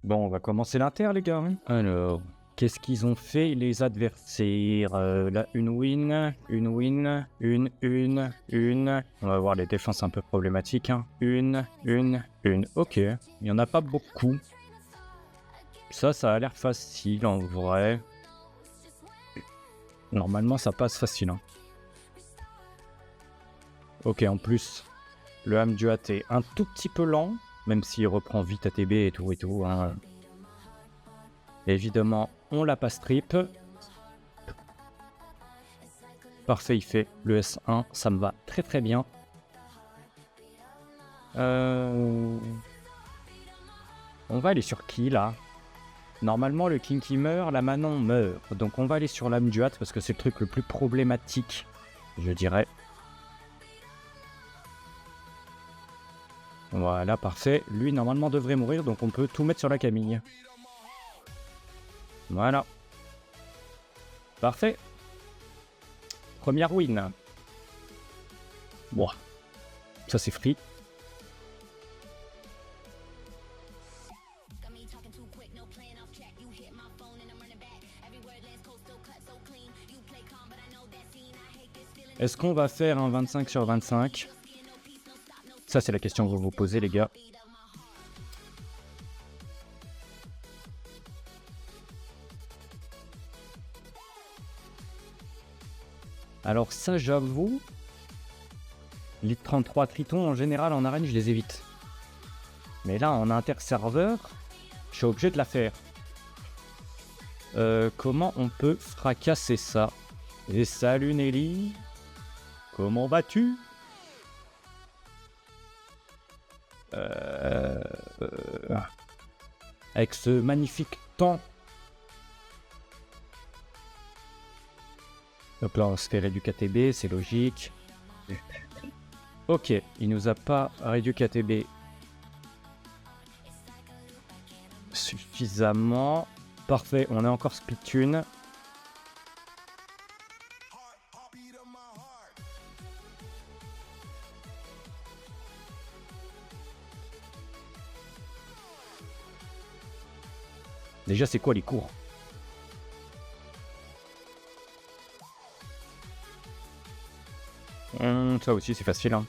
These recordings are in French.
Bon, on va commencer l'inter, les gars. Alors, qu'est-ce qu'ils ont fait, les adversaires? Là, une win. On va voir les défenses un peu problématiques. Hein. Une. Ok, il n'y en a pas beaucoup. Ça a l'air facile, en vrai. Normalement, ça passe facile. Hein. Ok, en plus, le Hamduat est un tout petit peu lent, même s'il reprend vite ATB et tout. Hein. Évidemment, on la passe trip. Parfait, il fait le S1, ça me va très bien. On va aller sur qui, là? Normalement, le King qui meurt, la Manon meurt. Donc on va aller sur l'Hamduat, parce que c'est le truc le plus problématique, je dirais. Voilà, parfait. Lui, normalement, devrait mourir, donc on peut tout mettre sur la Camille. Voilà. Parfait. Première win. Bon. Ça, c'est free. Est-ce qu'on va faire un 25 sur 25? Ça, c'est la question que vous vous posez, les gars. Alors ça, j'avoue, les 33 tritons, en général, en arène, je les évite. Mais là, en inter-serveur, je suis obligé de la faire. Comment on peut fracasser ça? Et salut Nelly, comment vas-tu? Avec ce magnifique temps. Donc là, on se fait réduire KTB, c'est logique. Ok, il nous a pas réduit KTB suffisamment. Parfait, on est encore split tune. Déjà, c'est quoi les cours? Ça aussi, c'est facile. Hein.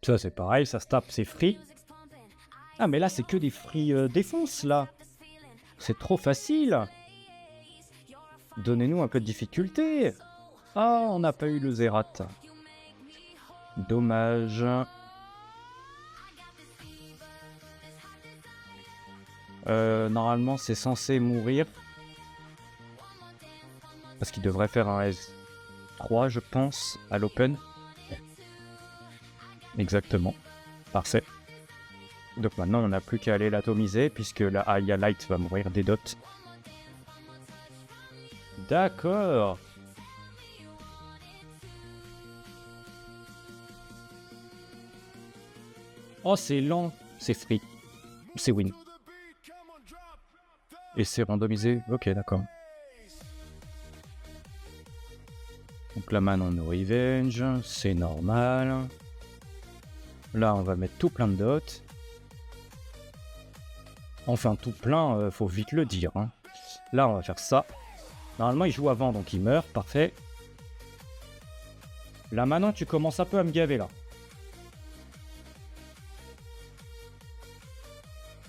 Ça, c'est pareil, ça se tape, c'est free. Ah, mais là, c'est que des free défense, là. C'est trop facile. Donnez-nous un peu de difficulté. Ah, on n'a pas eu le Zerat. Dommage. Normalement, c'est censé mourir. Parce qu'il devrait faire un S3, je pense, à l'open. Exactement. Parfait. Donc maintenant, on n'a plus qu'à aller l'atomiser, puisque la Aya Light va mourir des dots. D'accord. Oh, c'est lent. C'est free. C'est win. Et c'est randomisé. Ok, d'accord. Donc la man on revenge, c'est normal. Là, on va mettre tout plein de dots. Enfin, tout plein, faut vite le dire. Hein. Là, on va faire ça. Normalement, il joue avant, donc il meurt. Parfait. Là, maintenant, tu commences un peu à me gaver, là.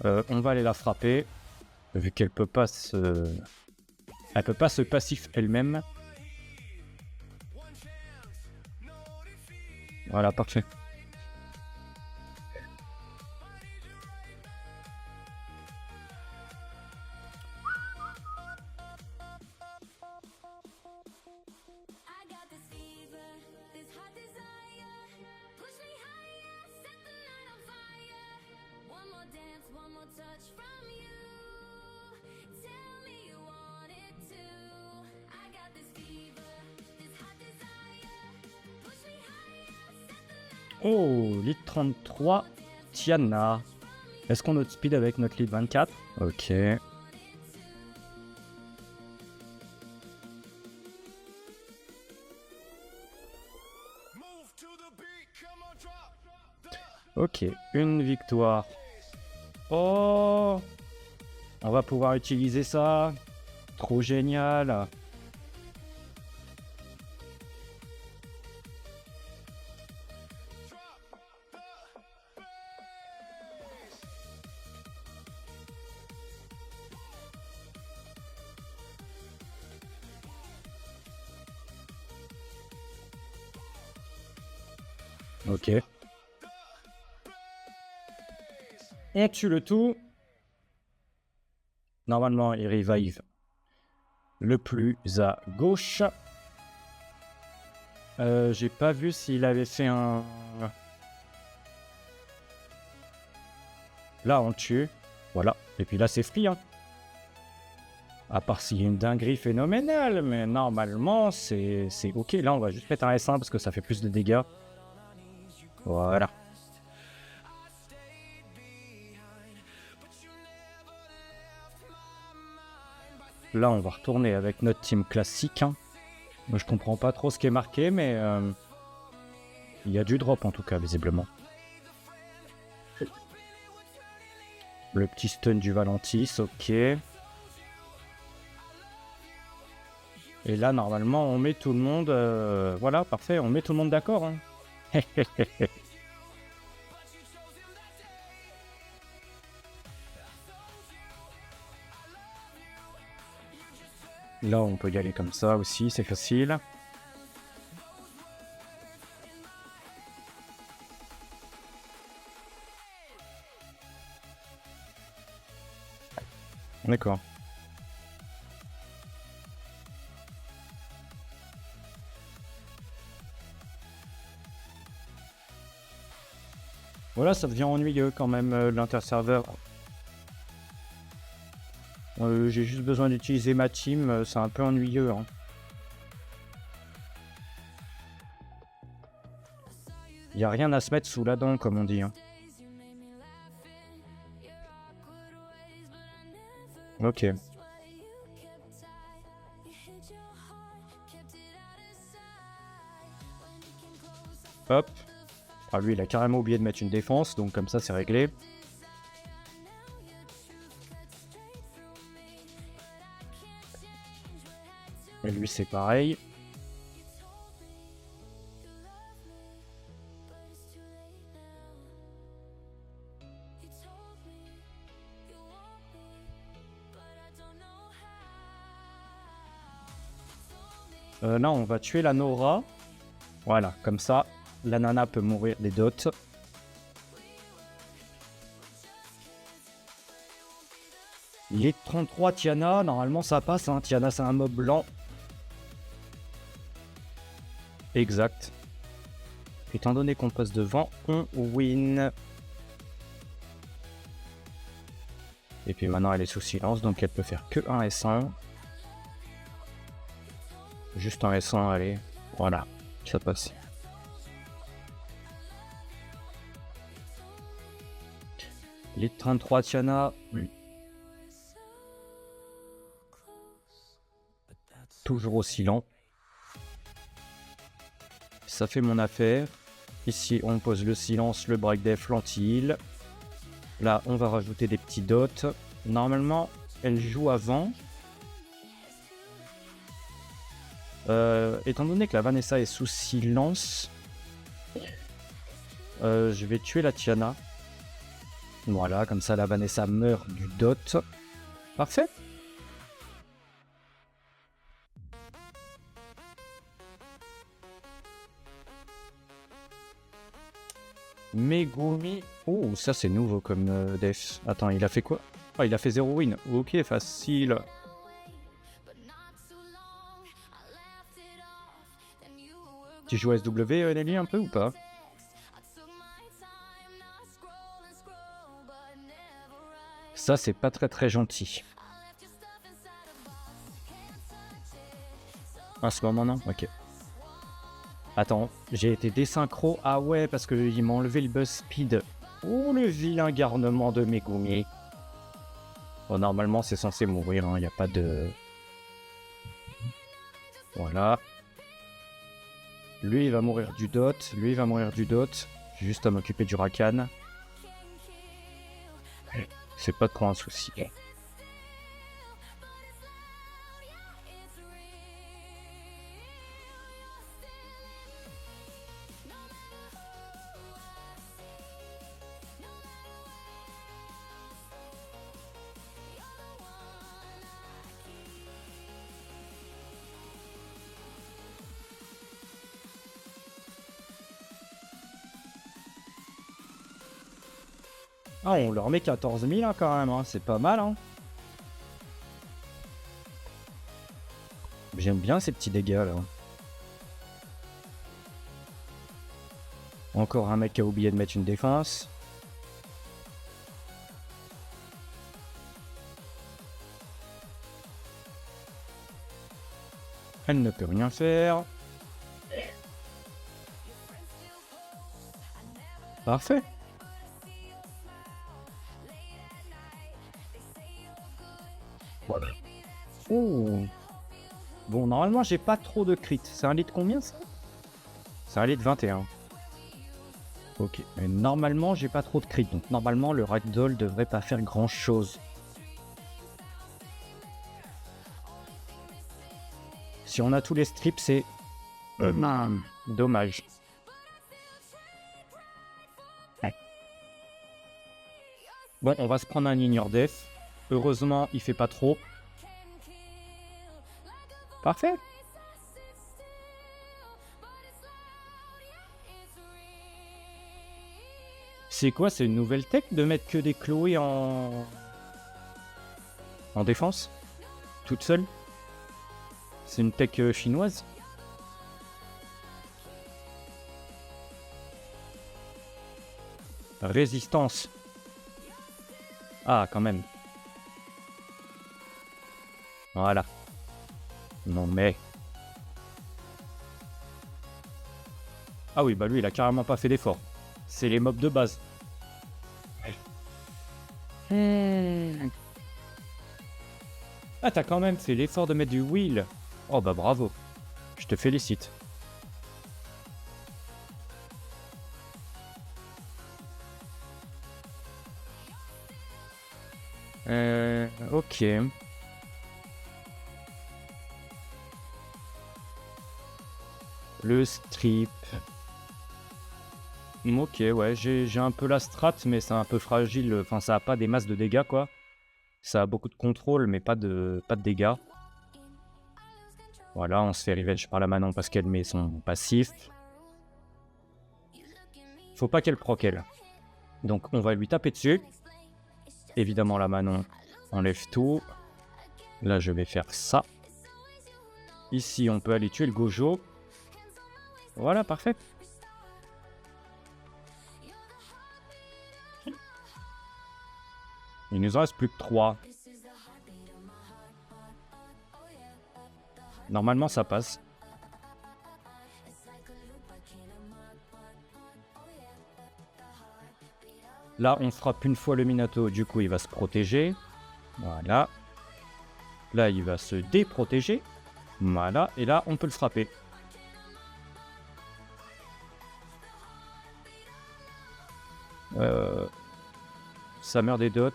On va aller la frapper. Vu qu'elle peut pas se... Elle peut pas se passif elle-même. Voilà, parfait. Oh, lead 33, Tiana. Est-ce qu'on outspeed avec notre lead 24? Ok. Ok, une victoire. Oh, on va pouvoir utiliser ça. Trop génial. Ok. On tue le tout. Normalement, il revive le plus à gauche. J'ai pas vu s'il avait fait un... Là, on le tue. Voilà. Et puis là, c'est free. Hein. À part s'il y a une dinguerie phénoménale. Mais normalement, c'est ok. Là, on va juste mettre un S1 parce que ça fait plus de dégâts. Voilà. Là, on va retourner avec notre team classique. Hein. Moi, je comprends pas trop ce qui est marqué, mais il y a du drop en tout cas, visiblement. Le petit stun du Valentis, ok. Et là, normalement, on met tout le monde... voilà, parfait, on met tout le monde d'accord. Hein. Là, on peut y aller comme ça aussi, c'est facile. D'accord. Voilà, ça devient ennuyeux quand même, l'interserveur. J'ai juste besoin d'utiliser ma team, c'est un peu ennuyeux. Hein. Y a rien à se mettre sous la dent, comme on dit. Hein. Ok. Hop. Ah, lui, il a carrément oublié de mettre une défense, donc comme ça, c'est réglé. Et lui, c'est pareil. Là, on va tuer la Nora. Voilà, comme ça, la nana peut mourir des dots. Il est 33 Tiana, normalement ça passe. Hein. Tiana, c'est un mob blanc. Exact. Étant donné qu'on passe devant, on win. Et puis maintenant, elle est sous silence, donc elle peut faire que un S1. Juste un S1, allez. Voilà, ça passe. Les 33 Tiana. Toujours aussi lent. Ça fait mon affaire. Ici, on pose le silence, le break def, l'anti-heal. Là, on va rajouter des petits dots. Normalement, elle joue avant. Étant donné que la Vanessa est sous silence, je vais tuer la Tiana. Voilà, comme ça la Vanessa meurt du dot. Parfait. Megumi. Oh, ça c'est nouveau comme def. Attends, il a fait quoi? Oh, il a fait 0 win. Ok, facile. Tu joues SW, Nelly, un peu ou pas? Ça, c'est pas très gentil. À ce moment, non? Ok. Attends, j'ai été désynchro. Ah ouais, parce qu'il m'a enlevé le buzz speed. Oh, le vilain garnement de Megumi. Bon, normalement, c'est censé mourir, hein. Il n'y a pas de... Voilà. Lui, il va mourir du dot. Lui, il va mourir du dot. J'ai juste à m'occuper du Rakan. C'est pas trop un souci. Ah, on leur met 14 000 hein, quand même, hein. C'est pas mal. Hein. J'aime bien ces petits dégâts là. Encore un mec qui a oublié de mettre une défense. Elle ne peut rien faire. Parfait. Voilà. Oh. Bon, normalement, j'ai pas trop de crit. C'est un lit de combien, ça? C'est un lit de 21. Ok. Mais normalement, j'ai pas trop de crit. Donc, normalement, le ragdoll devrait pas faire grand-chose. Si on a tous les strips, c'est... dommage. Ouais. Bon, on va se prendre un ignore death. Heureusement, il fait pas trop. Parfait. C'est quoi, c'est une nouvelle tech de mettre que des Chloé en défense? Toute seule? C'est une tech chinoise? Résistance. Ah, quand même. Voilà. Non mais... Ah oui, bah lui, il a carrément pas fait d'effort. C'est les mobs de base. Ah, t'as quand même fait l'effort de mettre du wheel. Oh bah bravo. Je te félicite. Ok. Le strip. Ok, ouais, j'ai un peu la strat, mais c'est un peu fragile. Enfin, ça a pas des masses de dégâts, quoi. Ça a beaucoup de contrôle, mais pas de dégâts. Voilà, on se fait revenge par la Manon parce qu'elle met son passif. Faut pas qu'elle proc, elle. Donc, on va lui taper dessus. Évidemment, la Manon enlève tout. Là, je vais faire ça. Ici, on peut aller tuer le Gojo. Voilà, parfait. Il nous en reste plus que 3. Normalement, ça passe. Là, on frappe une fois le Minato. Du coup, il va se protéger. Voilà. Là, il va se déprotéger. Voilà. Et là, on peut le frapper. Ça meurt des dots.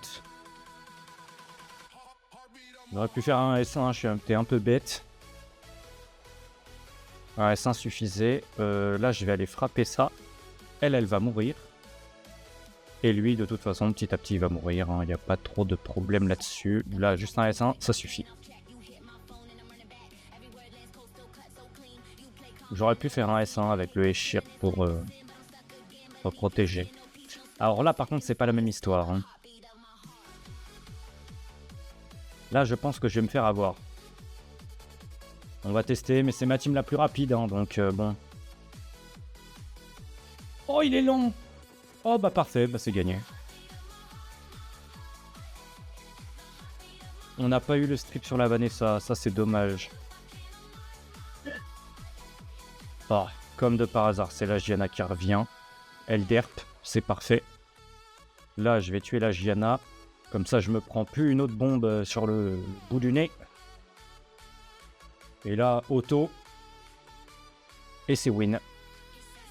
J'aurais pu faire un S1, j'étais un peu bête. Un S1 suffisait. Là, je vais aller frapper ça. Elle va mourir. Et lui, de toute façon, petit à petit, il va mourir. Il n'y a pas trop de problème là-dessus. Là, juste un S1, ça suffit. J'aurais pu faire un S1 avec le Eshir pour protéger. Alors là, par contre, c'est pas la même histoire. Hein. Là, je pense que je vais me faire avoir. On va tester, mais c'est ma team la plus rapide, hein, donc bon. Oh, il est long! Oh, bah parfait, bah c'est gagné. On n'a pas eu le strip sur la Vanessa, ça c'est dommage. Oh, Comme de par hasard, c'est la Gianna qui revient. Elle derp, c'est parfait. Là, je vais tuer la Gianna. Comme ça, je me prends plus une autre bombe sur le bout du nez. Et là, auto. Et c'est win.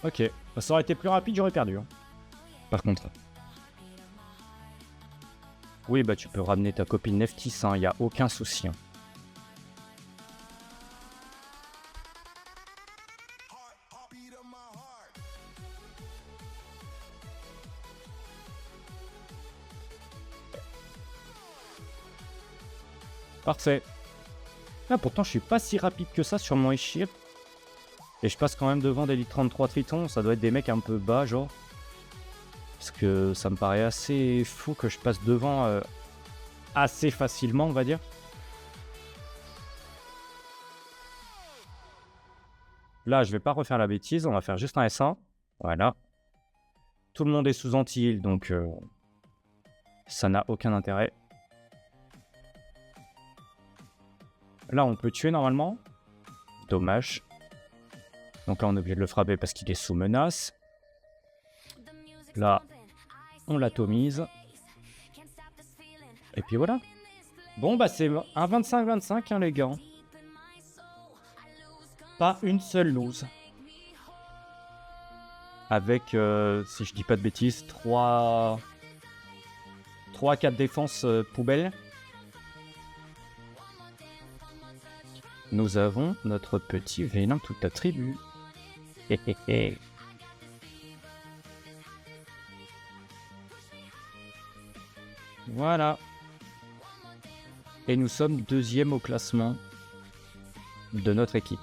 Ok. Ça aurait été plus rapide, j'aurais perdu. Hein. Par contre. Oui, bah tu peux ramener ta copine Neftis, hein, y a aucun souci. Hein. Parfait. Ah, pourtant, je suis pas si rapide que ça sur mon Ishir. Et je passe quand même devant des Elite 33 Tritons. Ça doit être des mecs un peu bas, genre. Parce que ça me paraît assez fou que je passe devant assez facilement, on va dire. Là, je vais pas refaire la bêtise. On va faire juste un S1. Voilà. Tout le monde est sous anti-heal, donc ça n'a aucun intérêt. Là, on peut tuer normalement. Dommage. Donc là, on est obligé de le frapper parce qu'il est sous menace. Là, on l'atomise. Et puis voilà. Bon, bah c'est un 25-25, hein, les gars. Pas une seule lose. Avec, si je dis pas de bêtises, 3-4 défenses poubelles. Nous avons notre petit Vélin toute attribut. Voilà. Et nous sommes deuxième au classement de notre équipe.